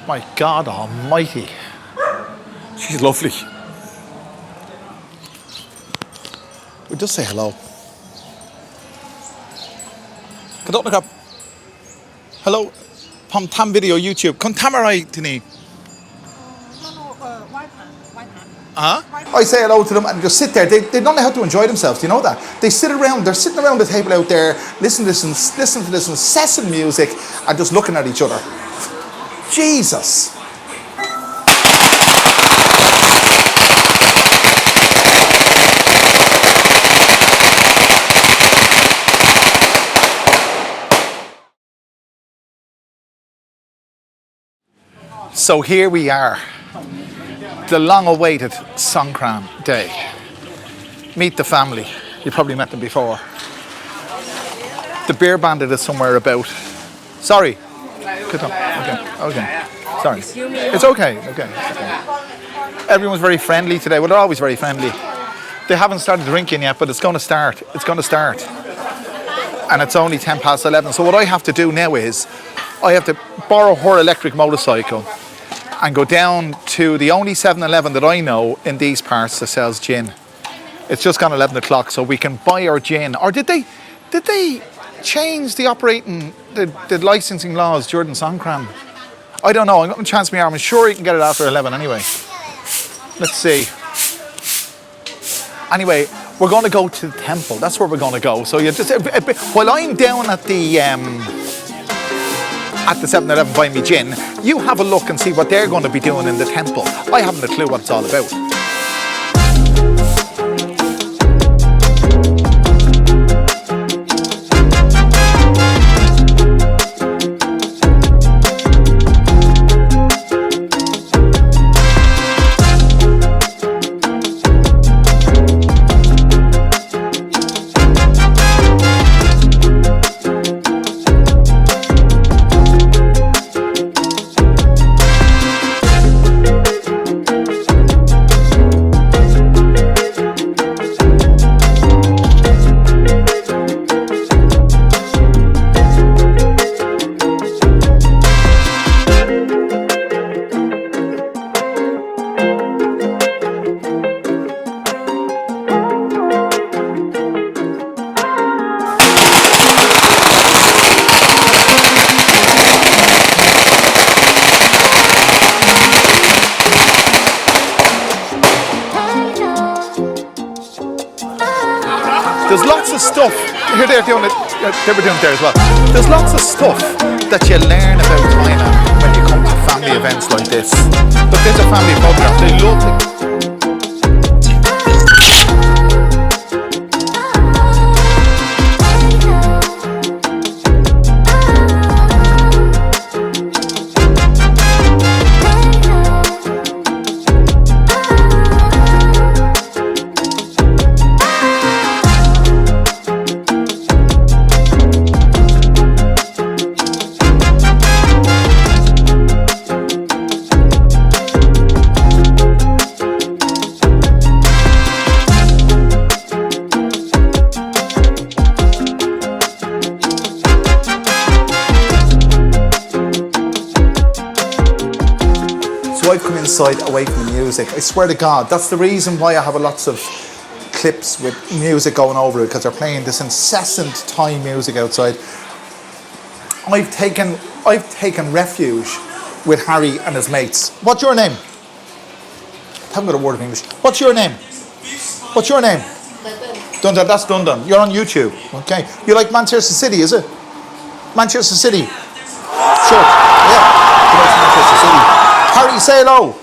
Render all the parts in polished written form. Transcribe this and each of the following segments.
My God almighty. She's lovely. We'll just say hello. Kadok hello. Pom tam video YouTube. Contamarai tini. Huh? I say hello to them and just sit there. They don't know how to enjoy themselves. Do you know that? They're sitting around the table out there, listen to this incessant music and just looking at each other. Jesus. So here we are. The long-awaited Songkran day. Meet the family. You probably met them before. The beer bandit is somewhere about. Sorry. Okay. Sorry. It's okay. Everyone's very friendly today. Well, they're always very friendly. They haven't started drinking yet, but it's going to start. And it's only 11:10. So what I have to do now is I have to borrow her electric motorcycle and go down to the only 7-Eleven that I know in these parts that sells gin. It's just gone 11 o'clock, so we can buy our gin. Or did they change the licensing laws during Songkran? I don't know. I'm going to chance my arm. I'm sure you can get it after 11 anyway. Let's see. Anyway, we're going to go to the temple. That's where we're going to go. So you just while I'm down at the 7-Eleven buying me gin, you have a look and see what they're going to be doing in the temple. I haven't a clue what it's all about. There's lots of stuff. Here they were doing it there as well. There's lots of stuff that you learn about Thailand when you come to family events like this. But there's a family program. They love it. I've come inside away from the music. I swear to God, that's the reason why I have lots of clips with music going over it, because they're playing this incessant Thai music outside. I've taken refuge with Harry and his mates. What's your name? I haven't got a word of English. What's your name? What's your name? Dundon. That's Dundon. You're on YouTube. Okay. You like Manchester City, is it? Manchester City. Sure. Yeah. You like Manchester City. Harry, say hello.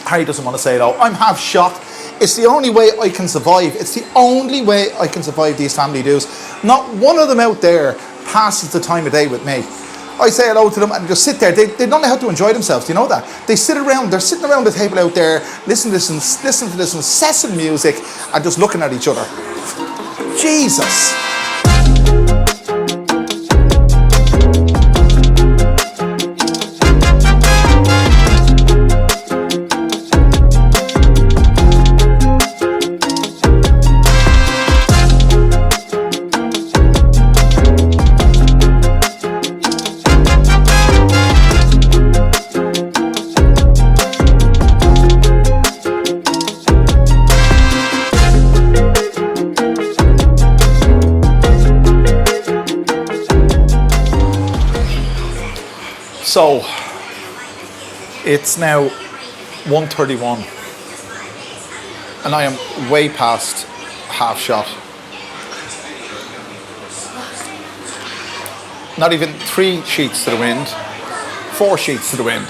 Harry doesn't want to say hello. I'm half shot. It's the only way I can survive. It's the only way I can survive these family dues. Not one of them out there passes the time of day with me. I say hello to them and just sit there. They don't know how to enjoy themselves. Do you know that? They're sitting around the table out there, listen to this incessant music and just looking at each other. Jesus. So it's now 1:31 and I am way past half shot. Not even 3 sheets to the wind, 4 sheets to the wind.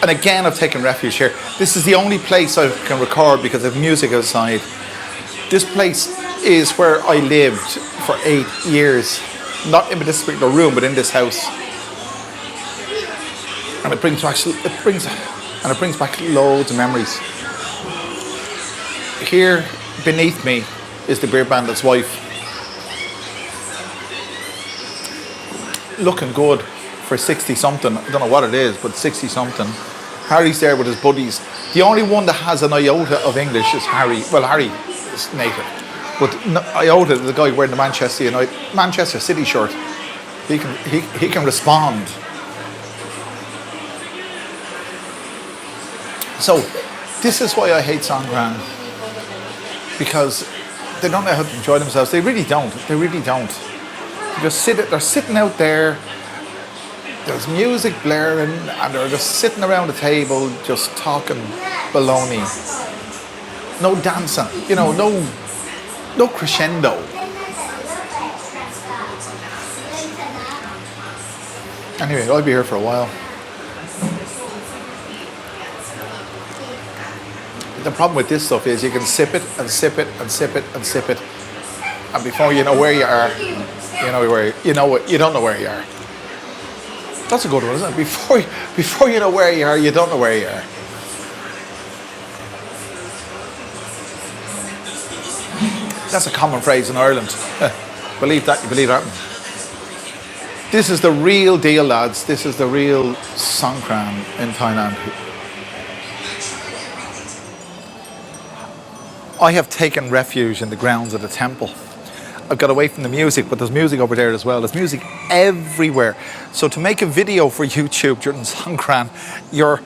And again, I've taken refuge here. This is the only place I can record because of music outside. This place is where I lived for 8 years. Not in this particular room, but in this house. And it brings back loads of memories. Here beneath me is the beer bandit's wife. Looking good for 60 something. I don't know what it is, but 60 something. Harry's there with his buddies. The only one that has an iota of English is Harry. Well, Harry is native, but iota, the guy wearing the Manchester City shirt, he can respond. So this is why I hate Songkran, because they don't know how to enjoy themselves. They really don't. They really don't. They're sitting out there. There's music blaring, and they're just sitting around the table, just talking baloney. No dancing, no crescendo. Anyway, I'll be here for a while. The problem with this stuff is you can sip it and sip it and sip it and sip it, and before you know where you are, you don't know where you are. That's a good one, isn't it? Before you know where you are, you don't know where you are. That's a common phrase in Ireland. Believe that, you believe that. This is the real deal, lads. This is the real Songkran in Thailand. I have taken refuge in the grounds of the temple. I've got away from the music, but there's music over there as well. There's music everywhere. So to make a video for YouTube during Songkran, you're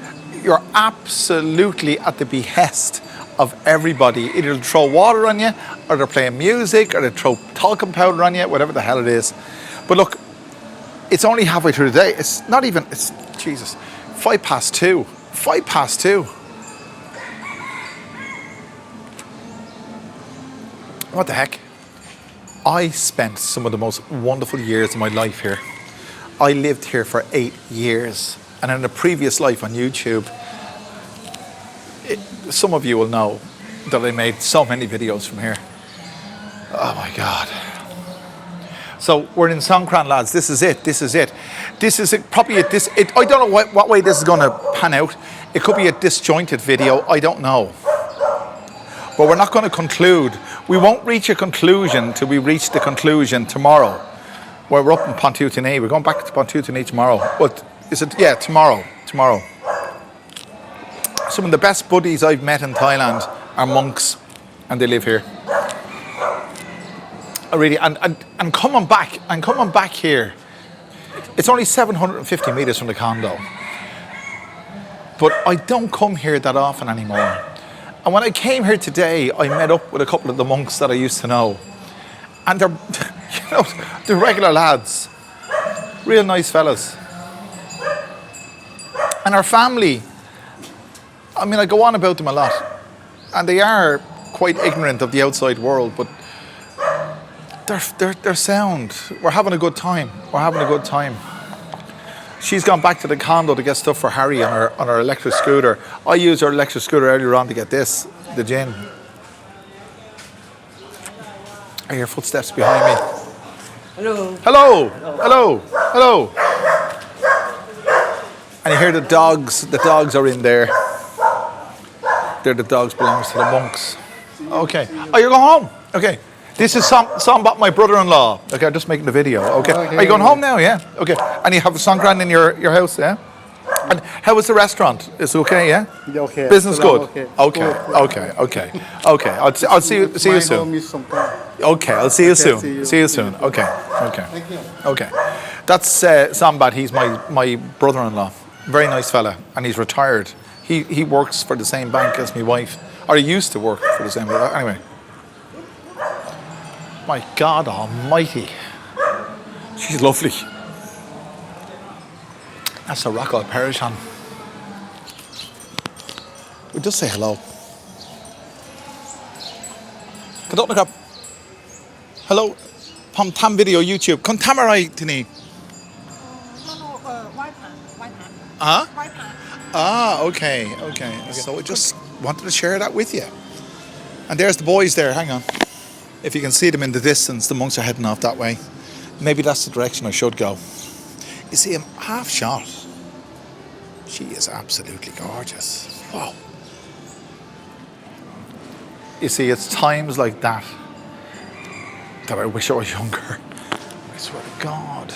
absolutely at the behest of everybody. Either they'll throw water on you, or they're playing music, or they throw talcum powder on you, whatever the hell it is. But look, it's only halfway through the day. It's 2:05. 2:05. What the heck? I spent some of the most wonderful years of my life here. I lived here for 8 years. And in a previous life on YouTube, some of you will know that I made so many videos from here. Oh my God. So we're in Songkran, lads. This is it. Probably I don't know what way this is going to pan out. It could be a disjointed video. I don't know. But we're not going to conclude. We won't reach a conclusion till we reach the conclusion tomorrow. Where we're up in Pontutini. We're going back to Pontutini tomorrow. But tomorrow. Some of the best buddies I've met in Thailand are monks, and they live here. Really, and coming back here. It's only 750 meters from the condo. But I don't come here that often anymore. And when I came here today, I met up with a couple of the monks that I used to know. And they're regular lads. Real nice fellas. And our family, I go on about them a lot. And they are quite ignorant of the outside world, but they're sound. We're having a good time. She's gone back to the condo to get stuff for Harry on her electric scooter. I used her electric scooter earlier on to get the gin. I hear footsteps behind me. Hello. And you hear the dogs. The dogs are in there. They're the dogs belongs to the monks. Okay. Oh, you're going home? Okay. This is Sambat, my brother-in-law. Okay, I'm just making the video. Okay. Are you going home now? Yeah. Okay. And you have a Songkran in your house, yeah? And how was the restaurant? Is it okay? Yeah. Okay. Business good. Okay. I'll see you soon. Okay. I'll see you soon. See you soon. Okay. Thank you. Okay. That's Sambat. He's my brother-in-law. Very nice fella, and he's retired. He works for the same bank as my wife, or he used to work for the same bank. Anyway. My God almighty. She's lovely. That's a rock out parish on. We just say hello. Good up, crap. Hello. Pom tam video YouTube. Con tamarai tini. Huh? Ah, okay. So I just wanted to share that with you. And there's the boys there. Hang on. If you can see them in the distance, the monks are heading off that way. Maybe that's the direction I should go. You see him half shot. She is absolutely gorgeous. Wow. You see, it's times like that that I wish I was younger. I swear to God.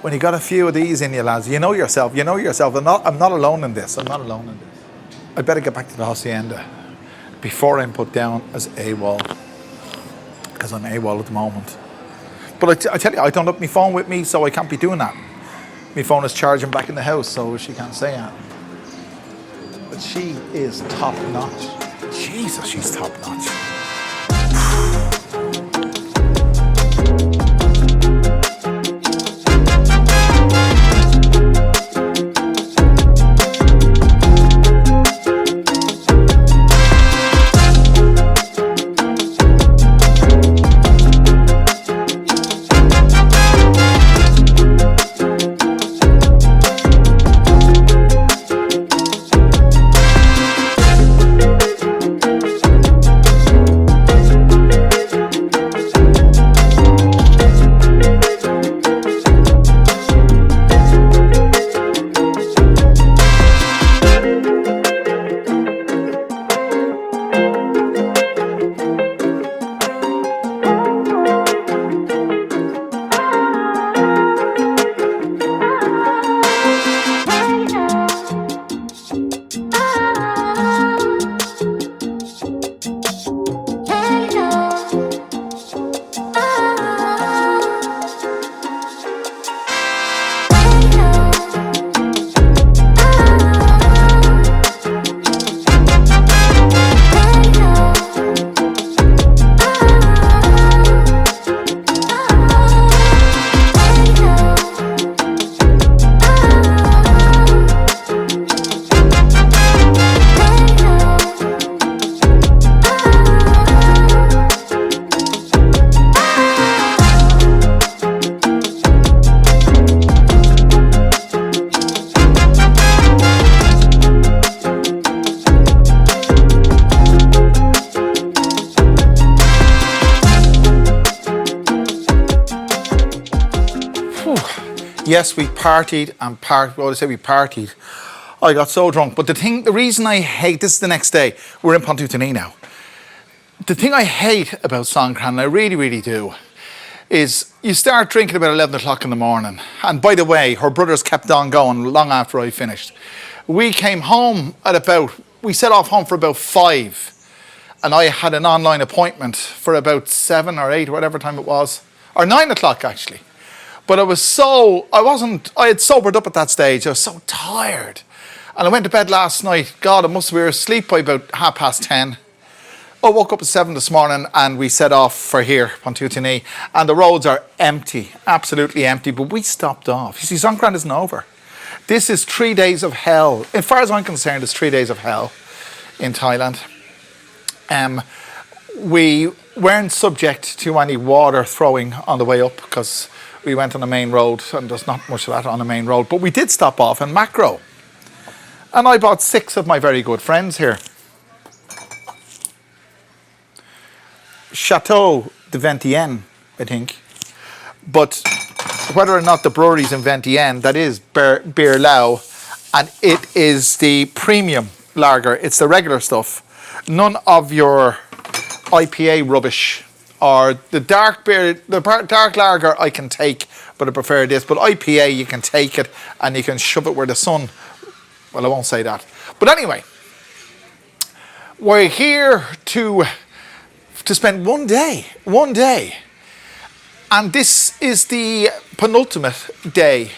When you got a few of these in you, lads, you know yourself. I'm not alone in this. I better get back to the hacienda before I'm put down as AWOL, because I'm AWOL at the moment. But I tell you, I don't have my phone with me, so I can't be doing that. My phone is charging back in the house, so she can't say that. But she is top notch. Jesus, she's top notch. Yes, we partied and well, I say we partied. I got so drunk. But the reason I hate, this is the next day, we're in Pontutini now. The thing I hate about Songkran, and I really, really do, is you start drinking about 11 o'clock in the morning. And by the way, her brothers kept on going long after I finished. We came home we set off home for about 5. And I had an online appointment for about 7 or 8, whatever time it was. Or 9 o'clock actually. But I had sobered up at that stage. I was so tired. And I went to bed last night. God, we were asleep by about 10:30. I woke up at 7 this morning and we set off for here, Pontutini. And the roads are empty, absolutely empty. But we stopped off. You see, Songkran isn't over. This is 3 days of hell. As far as I'm concerned, it's 3 days of hell in Thailand. We weren't subject to any water throwing on the way up because we went on the main road and there's not much of that on the main road. But we did stop off in Macro. And I bought 6 of my very good friends here. Chateau de Vientiane, I think. But whether or not the brewery's in Vientiane, that is Beer Lao. And it is the premium lager. It's the regular stuff. None of your IPA rubbish. Or the dark beer, the dark lager I can take, but I prefer this. But IPA, you can take it and you can shove it where the sun... Well, I won't say that. But anyway, we're here to spend one day. And this is the penultimate day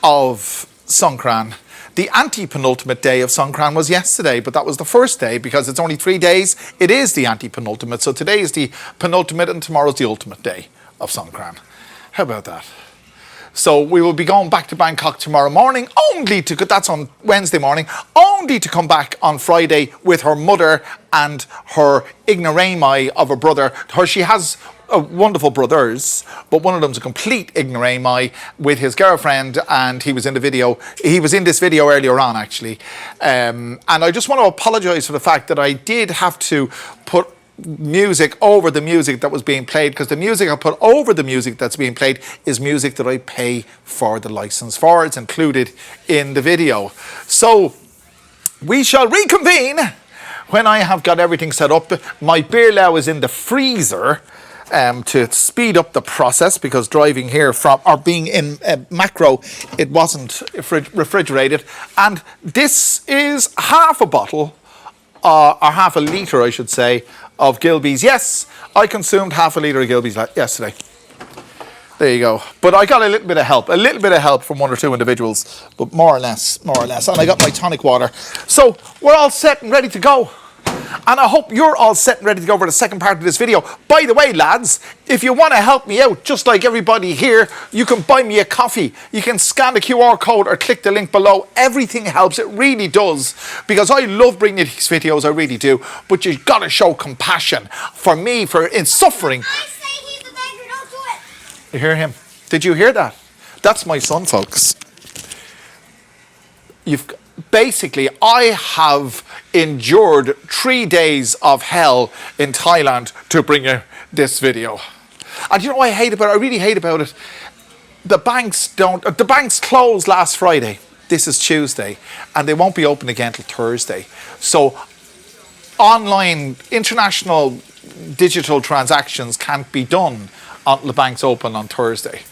of Songkran. The anti-penultimate day of Songkran was yesterday, but that was the first day because it's only 3 days. It is the anti-penultimate. So today is the penultimate and tomorrow's the ultimate day of Songkran. How about that? So we will be going back to Bangkok tomorrow morning, that's on Wednesday morning, only to come back on Friday with her mother and her ignoramai of a brother. She has wonderful brothers, but one of them's a complete ignoramai with his girlfriend, and he was in this video earlier on, actually. And I just want to apologise for the fact that I did have to put music over the music that was being played, because the music I put over the music that's being played is music that I pay for the license for. It's included in the video. So we shall reconvene when I have got everything set up. My beer now is in the freezer to speed up the process, because driving here or being in Macro, it wasn't refrigerated. And this is half a bottle, or half a litre, I should say, of Gilbey's. Yes, I consumed half a litre of Gilbey's yesterday. There you go. But I got a little bit of help from one or two individuals, but more or less. And I got my tonic water. So we're all set and ready to go. And I hope you're all set and ready to go for the second part of this video. By the way, lads, if you want to help me out, just like everybody here, you can buy me a coffee. You can scan the QR code or click the link below. Everything helps. It really does. Because I love bringing these videos, I really do. But you've got to show compassion for me, in suffering. I say he's the beggar, don't do it. You hear him? Did you hear that? That's my son, folks. Basically, I have endured 3 days of hell in Thailand to bring you this video. And you know what I hate about it? I really hate about it. The banks closed last Friday. This is Tuesday. And they won't be open again till Thursday. So online, international digital transactions can't be done until the banks open on Thursday.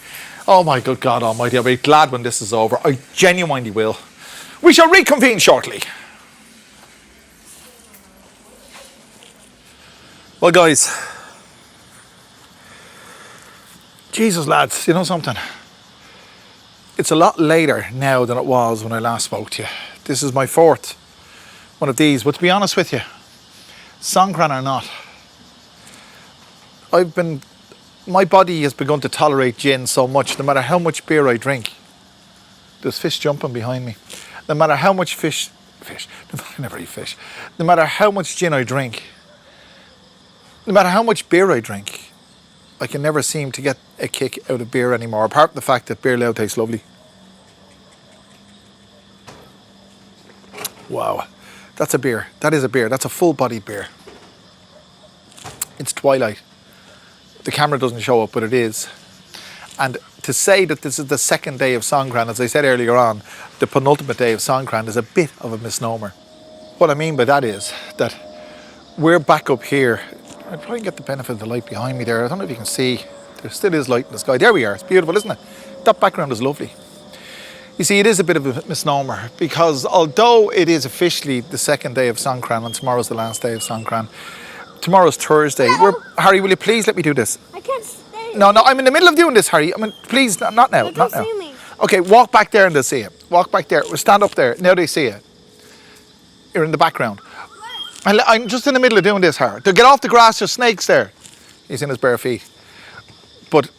Oh my good God Almighty, I'll be glad when this is over. I genuinely will. We shall reconvene shortly. Well, guys, Jesus, lads, you know something? It's a lot later now than it was when I last spoke to you. This is my fourth one of these. But to be honest with you, Songkran or not, my body has begun to tolerate gin so much, no matter how much beer I drink. There's fish jumping behind me. No matter how much I never eat fish. No matter how much gin I drink, no matter how much beer I drink, I can never seem to get a kick out of beer anymore, apart from the fact that beer now tastes lovely. Wow, that's a beer. That is a beer. That's a full-bodied beer. It's twilight. The camera doesn't show it, but it is. And to say that this is the second day of Songkran, as I said earlier on, the penultimate day of Songkran, is a bit of a misnomer. What I mean by that is that we're back up here. I'll try and get the benefit of the light behind me there. I don't know if you can see. There still is light in the sky. There we are. It's beautiful, isn't it? That background is lovely. You see, it is a bit of a misnomer, because although it is officially the second day of Songkran and tomorrow's the last day of Songkran, tomorrow's Thursday. Harry, will you please let me do this? I can't stay. No, I'm in the middle of doing this, Harry. I mean, please, not now. They Not can now. see me. Okay, walk back there and they'll see it. Walk back there. Stand up there. Now they see it. You're in the background. I'm just in the middle of doing this, Harry. To get off the grass, there's snakes there. He's in his bare feet. But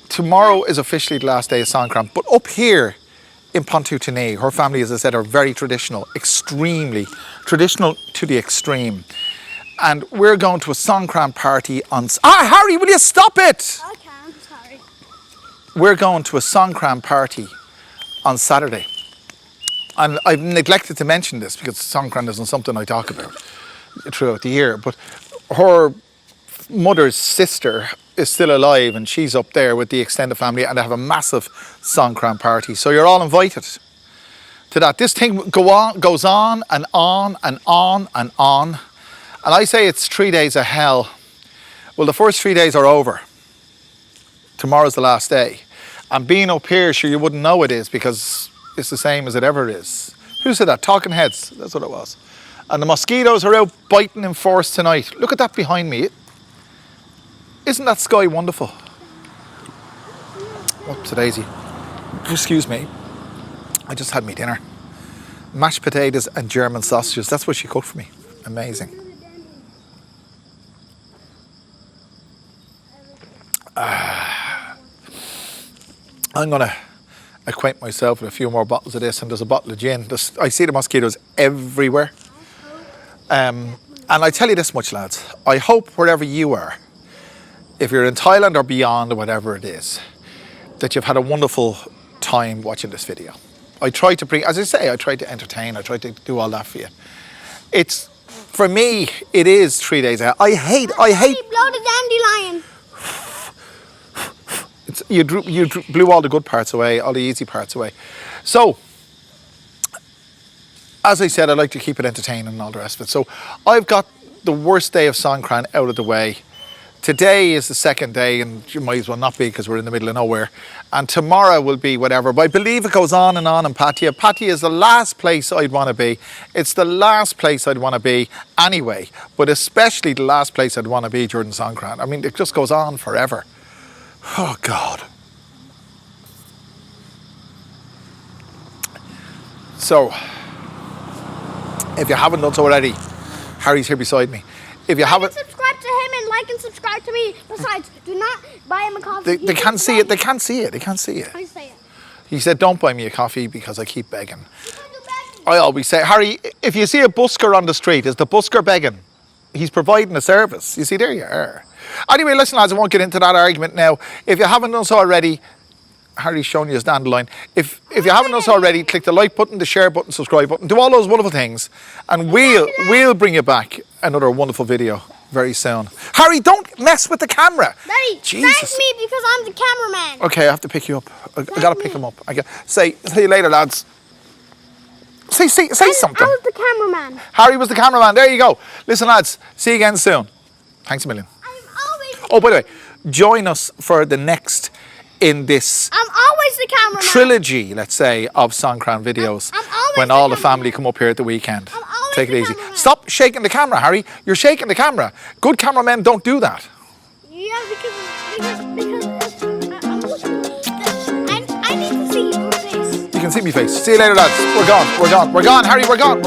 tomorrow is officially the last day of Songkran. But up here in Pontutini, her family, as I said, are very traditional, extremely traditional to the extreme. And we're going to a Songkran party on... Harry, will you stop it? I can't, sorry. We're going to a Songkran party on Saturday. And I've neglected to mention this because Songkran isn't something I talk about throughout the year. But her mother's sister is still alive and she's up there with the extended family and they have a massive Songkran party. So you're all invited to that. This thing goes on and on and on and on. And I say it's 3 days of hell. Well, the first 3 days are over. Tomorrow's the last day. And being up here, sure, you wouldn't know it is because it's the same as it ever is. Who said that? Talking Heads. That's what it was. And the mosquitoes are out biting in force tonight. Look at that behind me. Isn't that sky wonderful? Whoops, a daisy. Excuse me. I just had me dinner. Mashed potatoes and German sausages. That's what she cooked for me. Amazing. I'm going to acquaint myself with a few more bottles of this, and there's a bottle of gin. I see the mosquitoes everywhere. And I tell you this much, lads. I hope wherever you are, if you're in Thailand or beyond or whatever it is, that you've had a wonderful time watching this video. I try to bring, as I say, I try to entertain, I try to do all that for you. It's, for me, it is 3 days out. I hate. Blow the dandelion. You blew all the good parts away, all the easy parts away. So, as I said, I like to keep it entertaining and all the rest of it. So, I've got the worst day of Songkran out of the way. Today is the second day, and you might as well not be because we're in the middle of nowhere. And tomorrow will be whatever. But I believe it goes on in Pattaya. Pattaya is the last place I'd want to be. It's the last place I'd want to be anyway, but especially the last place I'd want to be during Songkran. I mean, it just goes on forever. Oh, God. So, if you haven't done so already, Harry's here beside me. If you haven't... subscribe to him and like and subscribe to me. Besides, do not buy him a coffee. They can't see it. They can't see it. They can't see it. How do you say it? He said, don't buy me a coffee because I keep begging. I always say, Harry, if you see a busker on the street, is the busker begging? He's providing a service. You see, there you are. Anyway, listen, lads, I won't get into that argument now. If you haven't done so already, Harry's showing you his dandelion. If you haven't done so already, click the like button, the share button, subscribe button, do all those wonderful things, and we'll bring you back another wonderful video very soon. Harry, don't mess with the camera. Daddy, Jesus. thank me because I'm the cameraman. Okay, I have to pick you up. I gotta pick him up. See you later, lads. Say something. I was the cameraman. Harry was the cameraman. There you go. Listen, lads, see you again soon. Thanks a million. I'm always... Oh, by the way, join us for the next in this I'm always the cameraman. trilogy, let's say, of Songkran videos I'm always when the all the cameraman. family come up here at the weekend. I'm always Take it the easy. cameraman. Stop shaking the camera, Harry. You're shaking the camera. Good cameramen don't do that. Yeah, because I'm looking... I need to see your face. You can see me face. See you later, lads. We're gone. Harry, we're gone.